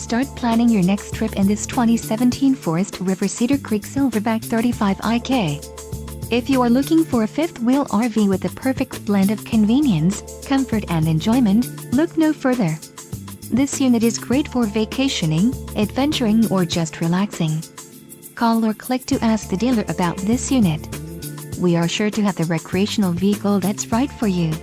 start planning your next trip in this 2017 Forest River Cedar Creek Silverback 35IK. If you are looking for a fifth-wheel RV with the perfect blend of convenience, comfort and enjoyment, look no further. This unit is great for vacationing, adventuring or just relaxing. Call or click to ask the dealer about this unit. We are sure to have the recreational vehicle that's right for you.